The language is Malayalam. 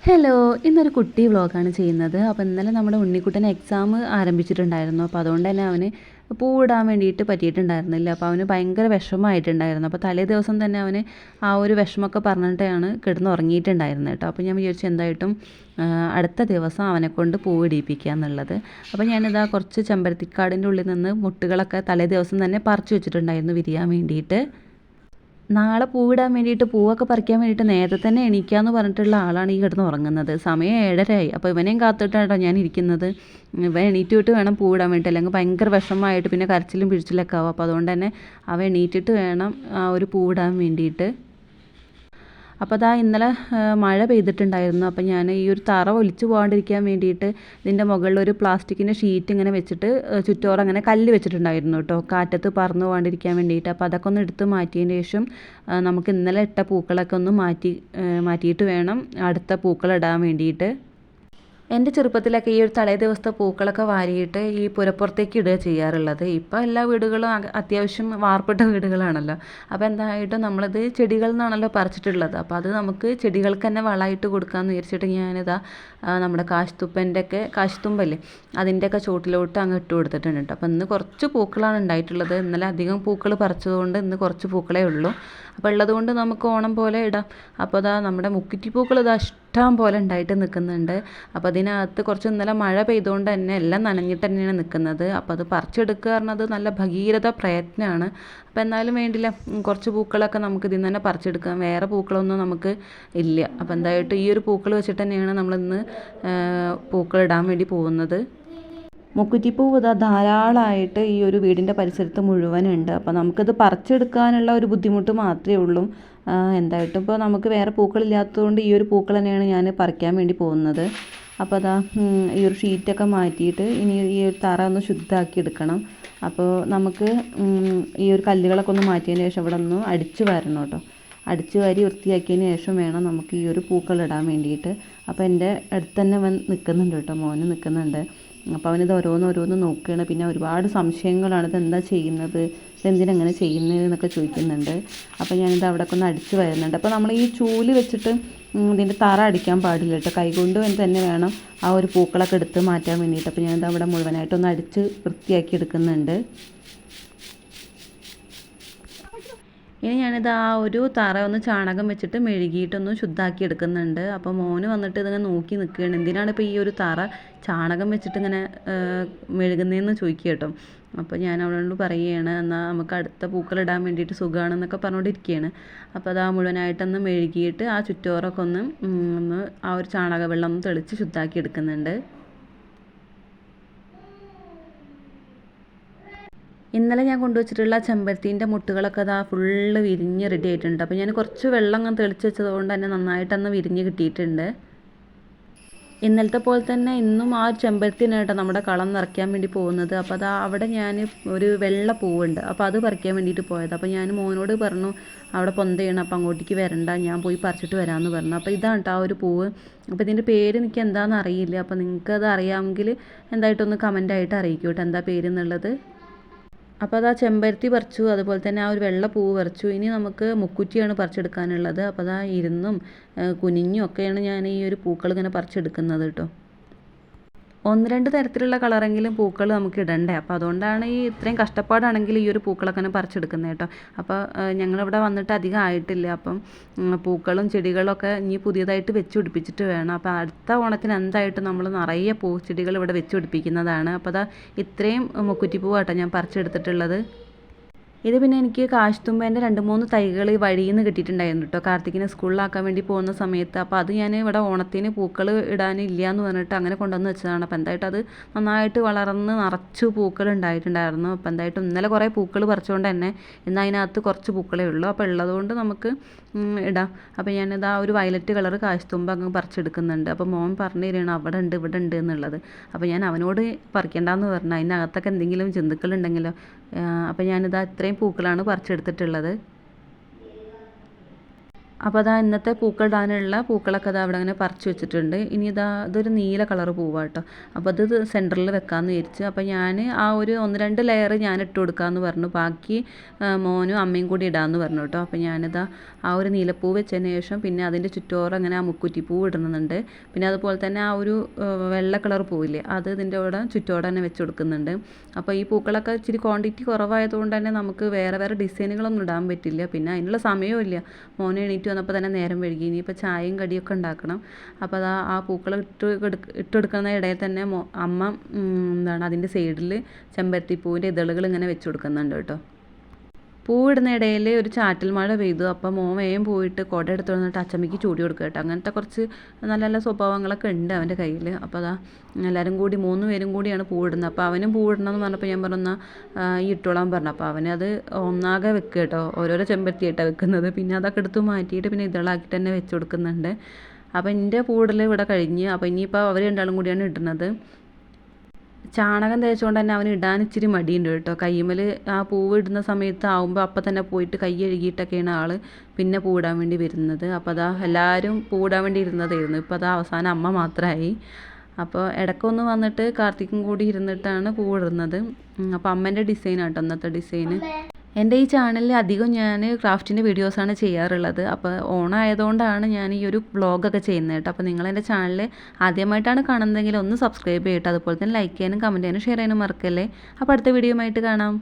ഹലോ! ഇന്നൊരു കുട്ടി വ്ളോഗാണ് ചെയ്യുന്നത്. അപ്പോൾ ഇന്നലെ നമ്മുടെ ഉണ്ണിക്കുട്ടന് എക്സാം ആരംഭിച്ചിട്ടുണ്ടായിരുന്നു. അപ്പോൾ അതുകൊണ്ട് തന്നെ അവന് പൂവിടാൻ വേണ്ടിയിട്ട് പറ്റിയിട്ടുണ്ടായിരുന്നില്ല. അപ്പോൾ അവന് ഭയങ്കര വിഷമമായിട്ടുണ്ടായിരുന്നു. അപ്പോൾ തലേ ദിവസം തന്നെ അവന് ആ ഒരു വിഷമമൊക്കെ പറഞ്ഞിട്ടാണ് കിടന്നുറങ്ങിയിട്ടുണ്ടായിരുന്നത് കേട്ടോ. അപ്പോൾ ഞാൻ വിചാരിച്ചു എന്തായിട്ടും അടുത്ത ദിവസം അവനെക്കൊണ്ട് പൂവിടിയിപ്പിക്കുക എന്നുള്ളത്. അപ്പോൾ ഞാനിതാ കുറച്ച് ചെമ്പരത്തിക്കാടിൻ്റെ ഉള്ളിൽ നിന്ന് മുട്ടുകളൊക്കെ തലേ ദിവസം തന്നെ പറിച്ചു വെച്ചിട്ടുണ്ടായിരുന്നു വിരിയാൻ വേണ്ടിയിട്ട്. നാളെ പൂവിടാൻ വേണ്ടിയിട്ട് പൂവൊക്കെ പറിക്കാൻ വേണ്ടിയിട്ട് നേരത്തെ തന്നെ എണീക്കാമെന്ന് പറഞ്ഞിട്ടുള്ള ആളാണ് ഈ കിടന്ന് ഉറങ്ങുന്നത്. സമയം 7:30 അപ്പോൾ ഇവനെയും കാത്തിട്ടാണ് ഞാൻ ഇരിക്കുന്നത്. ഇവൻ എണീറ്റിട്ട് വേണം പൂവിടാൻ വേണ്ടിയിട്ട്, അല്ലെങ്കിൽ ഭയങ്കര വിഷമമായിട്ട് പിന്നെ കരച്ചിലും പിഴിച്ചിലൊക്കെ ആവും. അപ്പോൾ അതുകൊണ്ട് തന്നെ അവൻ എണീറ്റിട്ട് വേണം ആ ഒരു പൂവിടാൻ വേണ്ടിയിട്ട്. അപ്പോൾ അതാ ഇന്നലെ മഴ പെയ്തിട്ടുണ്ടായിരുന്നു. അപ്പോൾ ഞാൻ ഈ ഒരു തറ ഒലിച്ച് പോകാണ്ടിരിക്കാൻ വേണ്ടിയിട്ട് ഇതിൻ്റെ മുകളിൽ ഒരു പ്ലാസ്റ്റിക്കിൻ്റെ ഷീറ്റ് ഇങ്ങനെ വെച്ചിട്ട് ചുറ്റോറം അങ്ങനെ കല്ല് വെച്ചിട്ടുണ്ടായിരുന്നു കേട്ടോ, കാറ്റത്ത് പറന്ന് പോകാണ്ടിരിക്കാൻ വേണ്ടിയിട്ട്. അപ്പോൾ അതൊക്കെ ഒന്ന് എടുത്ത് മാറ്റിയതിന് ശേഷം നമുക്ക് ഇന്നലെ ഇട്ട പൂക്കളൊക്കെ ഒന്ന് മാറ്റിയിട്ട് വേണം അടുത്ത പൂക്കൾ ഇടാൻ വേണ്ടിയിട്ട്. എൻ്റെ ചെറുപ്പത്തിലൊക്കെ ഈ ഒരു തലേ ദിവസത്തെ പൂക്കളൊക്കെ വാരിയിട്ട് ഈ പുരപ്പുറത്തേക്ക് ഇടുക ചെയ്യാറുള്ളത്. ഇപ്പോൾ എല്ലാ വീടുകളും അത്യാവശ്യം വാർപ്പിട്ട വീടുകളാണല്ലോ. അപ്പോൾ എന്തായിട്ടും നമ്മളത് ചെടികളിൽ നിന്നാണല്ലോ പറിച്ചിട്ടുള്ളത്. അപ്പോൾ അത് നമുക്ക് ചെടികൾക്ക് തന്നെ വളമായിട്ട് കൊടുക്കാമെന്ന് വിചാരിച്ചിട്ട് ഞാനിതാ നമ്മുടെ കാശിത്തുമ്പല്ലേ അതിൻ്റെയൊക്കെ ചോട്ടിലോട്ട് അങ്ങ് ഇട്ട് കൊടുത്തിട്ടുണ്ട് കേട്ടോ. അപ്പോൾ ഇന്ന് കുറച്ച് പൂക്കളാണ് ഉണ്ടായിട്ടുള്ളത്. ഇന്നലെ അധികം പൂക്കൾ പറിച്ചതുകൊണ്ട് ഇന്ന് കുറച്ച് പൂക്കളേ ഉള്ളൂ. അപ്പോൾ ഉള്ളത് കൊണ്ട് നമുക്ക് ഓണം പോലെ ഇടാം. അപ്പോൾ ഇതാ നമ്മുടെ മുക്കുറ്റിപ്പൂക്കൾ ഇതാ ഇഷ്ടം പോലെ ഉണ്ടായിട്ട് നിൽക്കുന്നുണ്ട്. അപ്പോൾ അതിനകത്ത് കുറച്ച് ഇന്നലെ മഴ പെയ്തുകൊണ്ട് തന്നെ എല്ലാം നനഞ്ഞിട്ട് തന്നെയാണ് നിൽക്കുന്നത്. അപ്പോൾ അത് പറിച്ചെടുക്കുക പറഞ്ഞത് നല്ല ഭഗീരഥ പ്രയത്നമാണ്. അപ്പോൾ എന്നാലും വേണ്ടില്ല, കുറച്ച് പൂക്കളൊക്കെ നമുക്ക് ഇതിൽ നിന്ന് തന്നെ പറിച്ചെടുക്കാം. വേറെ പൂക്കളൊന്നും നമുക്ക് ഇല്ല. അപ്പോൾ എന്തായിട്ട് ഈ ഒരു പൂക്കൾ വെച്ചിട്ട് തന്നെയാണ് നമ്മളിന്ന് പൂക്കൾ ഇടാൻ വേണ്ടി പോകുന്നത്. മുക്കുറ്റിപ്പൂവ് ഇതാ ധാരാളമായിട്ട് ഈ ഒരു വീടിൻ്റെ പരിസരത്ത് മുഴുവനുണ്ട്. അപ്പോൾ നമുക്കിത് പറിച്ചെടുക്കാനുള്ള ഒരു ബുദ്ധിമുട്ട് മാത്രമേ ഉള്ളൂ. എന്തായിട്ടും ഇപ്പോൾ നമുക്ക് വേറെ പൂക്കളില്ലാത്തതുകൊണ്ട് ഈ ഒരു പൂക്കൾ തന്നെയാണ് ഞാൻ പറിക്കാൻ വേണ്ടി പോകുന്നത്. അപ്പോൾ അതാ ഈ ഒരു ഷീറ്റൊക്കെ മാറ്റിയിട്ട് ഇനി ഈ ഒരു തറ ഒന്ന് ശുദ്ധമാക്കി എടുക്കണം. അപ്പോൾ നമുക്ക് ഈ ഒരു കല്ലുകളൊക്കെ ഒന്ന് മാറ്റിയതിന് ശേഷം ഇവിടെ ഒന്ന് അടിച്ചു വാരണം കേട്ടോ. അടിച്ചു വാരി വൃത്തിയാക്കിയതിന് ശേഷം വേണം നമുക്ക് ഈ ഒരു പൂക്കൾ ഇടാൻ വേണ്ടിയിട്ട്. അപ്പോൾ എൻ്റെ അടുത്ത് തന്നെ നിൽക്കുന്നുണ്ട് കേട്ടോ, മോന് നിൽക്കുന്നുണ്ട്. അപ്പോൾ അവനിത് ഓരോന്ന് നോക്കുകയാണ്. പിന്നെ ഒരുപാട് സംശയങ്ങളാണ്, ഇതെന്താ ചെയ്യുന്നത്, ഇതെന്തിനങ്ങനെ ചെയ്യുന്നത് എന്നൊക്കെ ചോദിക്കുന്നുണ്ട്. അപ്പോൾ ഞാനിത് അവിടെയൊക്കെ ഒന്ന് അടിച്ച് വരുന്നുണ്ട്. അപ്പോൾ നമ്മൾ ഈ ചൂല് വെച്ചിട്ട് ഇതിൻ്റെ തറ അടിക്കാൻ പാടില്ല കേട്ടോ, കൈകൊണ്ട് തന്നെ വേണം ആ ഒരു പൂക്കളൊക്കെ എടുത്ത് മാറ്റാൻ വേണ്ടിയിട്ട്. അപ്പോൾ ഞാനിത് അവിടെ മുഴുവനായിട്ടൊന്ന് അടിച്ച് വൃത്തിയാക്കി എടുക്കുന്നുണ്ട്. ഇനി ഞാനിത് ആ ഒരു തറ ഒന്ന് ചാണകം വെച്ചിട്ട് മെഴുകിയിട്ടൊന്ന് ശുദ്ധാക്കി എടുക്കുന്നുണ്ട്. അപ്പോൾ മോന് വന്നിട്ട് ഇതിങ്ങനെ നോക്കി നിൽക്കുകയാണ്, എന്തിനാണ് ഇപ്പോൾ ഈ ഒരു തറ ചാണകം വെച്ചിട്ട് ഇങ്ങനെ മെഴുകുന്നതെന്ന് ചോദിക്കുക കേട്ടോ. അപ്പോൾ ഞാൻ അവളോട് പറയുകയാണ്, എന്നാൽ നമുക്ക് അടുത്ത പൂക്കളിടാൻ വേണ്ടിയിട്ട് സുഖമാണെന്നൊക്കെ പറഞ്ഞുകൊണ്ടിരിക്കുകയാണ്. അപ്പോൾ അത് ആ മുഴുവനായിട്ടൊന്ന് മെഴുകിയിട്ട് ആ ചുറ്റോറൊക്കെ ഒന്ന് ആ ഒരു ചാണക വെള്ളം ഒന്ന് തെളിച്ച് ശുദ്ധാക്കി എടുക്കുന്നുണ്ട്. ഇന്നലെ ഞാൻ കൊണ്ടുവച്ചിട്ടുള്ള ചെമ്പരത്തീൻ്റെ മുട്ടുകളൊക്കെ അതാ ഫുള്ള് വിരിഞ്ഞ് റെഡി ആയിട്ടുണ്ട്. അപ്പോൾ ഞാൻ കുറച്ച് വെള്ളം അങ്ങ് തെളിച്ച് വെച്ചത് കൊണ്ട് തന്നെ നന്നായിട്ടൊന്ന് വിരിഞ്ഞ് കിട്ടിയിട്ടുണ്ട്. ഇന്നലത്തെ പോലെ തന്നെ ഇന്നും ആ ഒരു ചെമ്പരത്തിയാണ് കേട്ടോ നമ്മുടെ കളം നിറയ്ക്കാൻ വേണ്ടി പോകുന്നത്. അപ്പോൾ അത് അവിടെ ഞാൻ ഒരു വെള്ള പൂവുണ്ട്, അപ്പോൾ അത് പറിക്കാൻ വേണ്ടിയിട്ട് പോയത്. അപ്പോൾ ഞാൻ മോനോട് പറഞ്ഞു അവിടെ പൊന്തയാണ്, അപ്പോൾ അങ്ങോട്ടേക്ക് വരണ്ട, ഞാൻ പോയി പറിച്ചിട്ട് വരാമെന്ന് പറഞ്ഞു. അപ്പോൾ ഇതാണ് കേട്ടോ ആ ഒരു പൂവ്. അപ്പോൾ ഇതിൻ്റെ പേര് എനിക്ക് എന്താണെന്ന് അറിയില്ല. അപ്പോൾ നിങ്ങൾക്കത് അറിയാമെങ്കിൽ എന്തായിട്ടൊന്ന് കമൻ്റായിട്ട് അറിയിക്കൂ കേട്ടോ, എന്താ പേരെന്നുള്ളത്. അപ്പോൾ അത് ആ ചെമ്പരത്തി പറിച്ചു, അതുപോലെ തന്നെ ആ ഒരു വെള്ള പൂവ് പറിച്ചു. ഇനി നമുക്ക് മുക്കുറ്റിയാണ് പറിച്ചെടുക്കാനുള്ളത്. അപ്പോൾ അതാ ഇരുന്നും കുനിഞ്ഞും ഒക്കെയാണ് ഞാൻ ഈ ഒരു പൂക്കൾ ഇങ്ങനെ പറിച്ചെടുക്കുന്നത് കേട്ടോ. 1-2 തരത്തിലുള്ള കളറെങ്കിലും പൂക്കൾ നമുക്ക് ഇടണ്ടേ. അപ്പോൾ അതുകൊണ്ടാണ് ഈ ഇത്രയും കഷ്ടപ്പാടാണെങ്കിൽ ഈ ഒരു പൂക്കളൊക്കെ തന്നെ പറിച്ചെടുക്കുന്നത് കേട്ടോ. അപ്പോൾ ഞങ്ങളിവിടെ വന്നിട്ട് അധികം ആയിട്ടില്ല. അപ്പം പൂക്കളും ചെടികളൊക്കെ ഇനി പുതിയതായിട്ട് വെച്ച് പിടിപ്പിച്ചിട്ട് വേണം. അപ്പോൾ അടുത്ത ഓണത്തിന് എന്തായിട്ടും നമ്മൾ നിറയെ പൂച്ചെടികൾ ഇവിടെ വെച്ച് പിടിപ്പിക്കുന്നതാണ്. അപ്പോൾ അതാ ഇത്രയും മുക്കുറ്റിപ്പൂവാട്ടോ ഞാൻ പറിച്ചെടുത്തിട്ടുള്ളത്. ഇത് പിന്നെ എനിക്ക് കാശിത്തുമ്പേൻ്റെ 2-3 തൈകൾ ഈ വഴിയിൽ നിന്ന് കിട്ടിയിട്ടുണ്ടായിരുന്നു കേട്ടോ, കാർത്തികിനെ സ്കൂളിലാക്കാൻ വേണ്ടി പോകുന്ന സമയത്ത്. അപ്പോൾ അത് ഞാൻ ഇവിടെ ഓണത്തിന് പൂക്കൾ ഇടാനില്ല എന്ന് പറഞ്ഞിട്ട് അങ്ങനെ കൊണ്ടുവന്ന് വെച്ചതാണ്. അപ്പോൾ എന്തായിട്ട് അത് നന്നായിട്ട് വളർന്ന് നിറച്ചു പൂക്കൾ ഉണ്ടായിട്ടുണ്ടായിരുന്നു. അപ്പോൾ എന്തായിട്ടും ഇന്നലെ കുറേ പൂക്കൾ പറിച്ചുകൊണ്ട് തന്നെ ഇന്ന് അതിനകത്ത് കുറച്ച് പൂക്കളേ ഉള്ളൂ. അപ്പോൾ ഉള്ളതുകൊണ്ട് നമുക്ക് ഇടാം. അപ്പോൾ ഞാനിത് ആ ഒരു വയലറ്റ് കളർ കാശിത്തുമ്പ് അങ്ങ് പറിച്ചെടുക്കുന്നുണ്ട്. അപ്പോൾ മോൻ പറഞ്ഞു തരികയാണ് അവിടെ ഉണ്ട് എന്നുള്ളത്. അപ്പോൾ ഞാൻ അവനോട് പറിക്കേണ്ടെന്ന് പറഞ്ഞു, അതിനകത്തൊക്കെ എന്തെങ്കിലും ജന്തുക്കളുണ്ടെങ്കിലോ. അപ്പോൾ ഞാനിത് ഇത്രയും പൂക്കളാണ് പറിച്ചെടുത്തിട്ടുള്ളത്. അപ്പോൾ അതാ ഇന്നത്തെ പൂക്കളിടാനുള്ള പൂക്കളൊക്കെ അതാ അവിടെ അങ്ങനെ പറിച്ച് വെച്ചിട്ടുണ്ട്. ഇനി ഇതൊരു നീല കളർ പൂവാണ് കേട്ടോ. അപ്പോൾ അത് സെൻറ്ററിൽ വെക്കാമെന്ന് വിചാരിച്ചു. അപ്പോൾ ഞാൻ ആ ഒരു 1-2 ലെയർ ഞാൻ ഇട്ട് കൊടുക്കാമെന്ന് പറഞ്ഞു. ബാക്കി മോനും അമ്മയും കൂടി ഇടാമെന്ന് പറഞ്ഞു കേട്ടോ. അപ്പോൾ ഞാനിതാ ആ ഒരു നീലപ്പൂ വെച്ചതിന് ശേഷം പിന്നെ അതിൻ്റെ ചുറ്റോറം അങ്ങനെ ആ മുക്കുറ്റിപ്പൂ ഇടുന്നുണ്ട്. പിന്നെ അതുപോലെ തന്നെ ആ ഒരു വെള്ള കളർ പൂവില്ലേ, അത് ഇതിൻ്റെ കൂടെ ചുറ്റോടെ തന്നെ വെച്ച് കൊടുക്കുന്നുണ്ട്. അപ്പോൾ ഈ പൂക്കളൊക്കെ ഇച്ചിരി ക്വാണ്ടിറ്റി കുറവായതുകൊണ്ട് തന്നെ നമുക്ക് വേറെ വേറെ ഡിസൈനുകളൊന്നും ഇടാൻ പറ്റില്ല. പിന്നെ അതിനുള്ള സമയവും ഇല്ല. മോനെ എണീറ്റ് വന്നപ്പോൾ തന്നെ നേരം വൈകി. ഇനിയിപ്പോൾ ചായയും കടിയൊക്കെ ഉണ്ടാക്കണം. അപ്പോൾ അതാ ആ പൂക്കൾ ഇട്ടെടുക്കുന്ന ഇടയിൽ തന്നെ അമ്മ എന്താണ് അതിൻ്റെ സൈഡിൽ ചെമ്പരത്തിപ്പൂവിൻ്റെ ഇതളുകൾ ഇങ്ങനെ വെച്ച് കൊടുക്കുന്നുണ്ട് കേട്ടോ. പൂവിടുന്ന ഇടയിൽ ഒരു ചാറ്റൽ മഴ പെയ്തു. അപ്പോൾ മോൻ വേഗം പോയിട്ട് കുട എടുത്ത് വന്നിട്ട് അച്ചമ്മയ്ക്ക് ചൂടി കൊടുക്കുക കേട്ടോ. അങ്ങനത്തെ കുറച്ച് നല്ല നല്ല സ്വഭാവങ്ങളൊക്കെ ഉണ്ട് അവൻ്റെ കയ്യിൽ. അപ്പോൾ അതാ എല്ലാവരും കൂടി 3 പേരും കൂടിയാണ് പൂവിടുന്നത്. അപ്പോൾ അവനും പൂവിടണമെന്ന് പറഞ്ഞപ്പോൾ ഞാൻ പറഞ്ഞു ഈ ഇട്ടോളാൻ പറഞ്ഞു. അപ്പോൾ അവനത് ഒന്നാകെ വെക്കുക കേട്ടോ. ഓരോരോ ചെമ്പരത്തിയായിട്ടാണ് വെക്കുന്നത്. പിന്നെ അതൊക്കെ എടുത്ത് മാറ്റിയിട്ട് പിന്നെ ഇതളാക്കിയിട്ട് തന്നെ വെച്ച് കൊടുക്കുന്നുണ്ട്. അപ്പോൾ എൻ്റെ പൂവിടൽ ഇവിടെ കഴിഞ്ഞ്. അപ്പോൾ ഇനിയിപ്പോൾ അവർ രണ്ടാളും കൂടിയാണ് ഇടുന്നത്. ചാണകം തേച്ചുകൊണ്ട് തന്നെ അവന് ഇടാൻ ഇച്ചിരി മടിയുണ്ട് കേട്ടോ. കയ്യുമ്മൽ ആ പൂവ് ഇടുന്ന സമയത്ത് ആവുമ്പോൾ അപ്പം തന്നെ പോയിട്ട് കൈ കഴുകിയിട്ടൊക്കെയാണ് ആൾ പിന്നെ പൂവിടാൻ വേണ്ടി വരുന്നത്. അപ്പോൾ അതാ എല്ലാവരും പൂവിടാൻ വേണ്ടി ഇരുന്നതായിരുന്നു. ഇപ്പോൾ അതാ അവസാനം അമ്മ മാത്രമായി. അപ്പോൾ ഇടയ്ക്കൊന്ന് വന്നിട്ട് കാർത്തിക്കും കൂടി ഇരുന്നിട്ടാണ് പൂവിടുന്നത്. അപ്പോൾ അമ്മേൻ്റെ ഡിസൈനാണ് കേട്ടോ ഇന്നത്തെ ഡിസൈന്. എൻ്റെ ഈ ചാനലിൽ അധികം ഞാൻ ക്രാഫ്റ്റിൻ്റെ വീഡിയോസാണ് ചെയ്യാറുള്ളത്. അപ്പോൾ ഓണായതുകൊണ്ടാണ് ഞാൻ ഈ ഒരു വ്ളോഗൊക്കെ ചെയ്യുന്നത് കേട്ടോ. അപ്പോൾ നിങ്ങളെൻ്റെ ചാനൽ ആദ്യമായിട്ടാണ് കാണുന്നതെങ്കിൽ ഒന്ന് സബ്സ്ക്രൈബ് ചെയ്യട്ടോ. അതുപോലെ തന്നെ ലൈക്ക് ചെയ്യാനും കമൻറ്റ് ചെയ്യാനും ഷെയർ ചെയ്യാനും മറക്കല്ലേ. അപ്പോൾ അടുത്ത വീഡിയോയുമായിട്ട് കാണാം.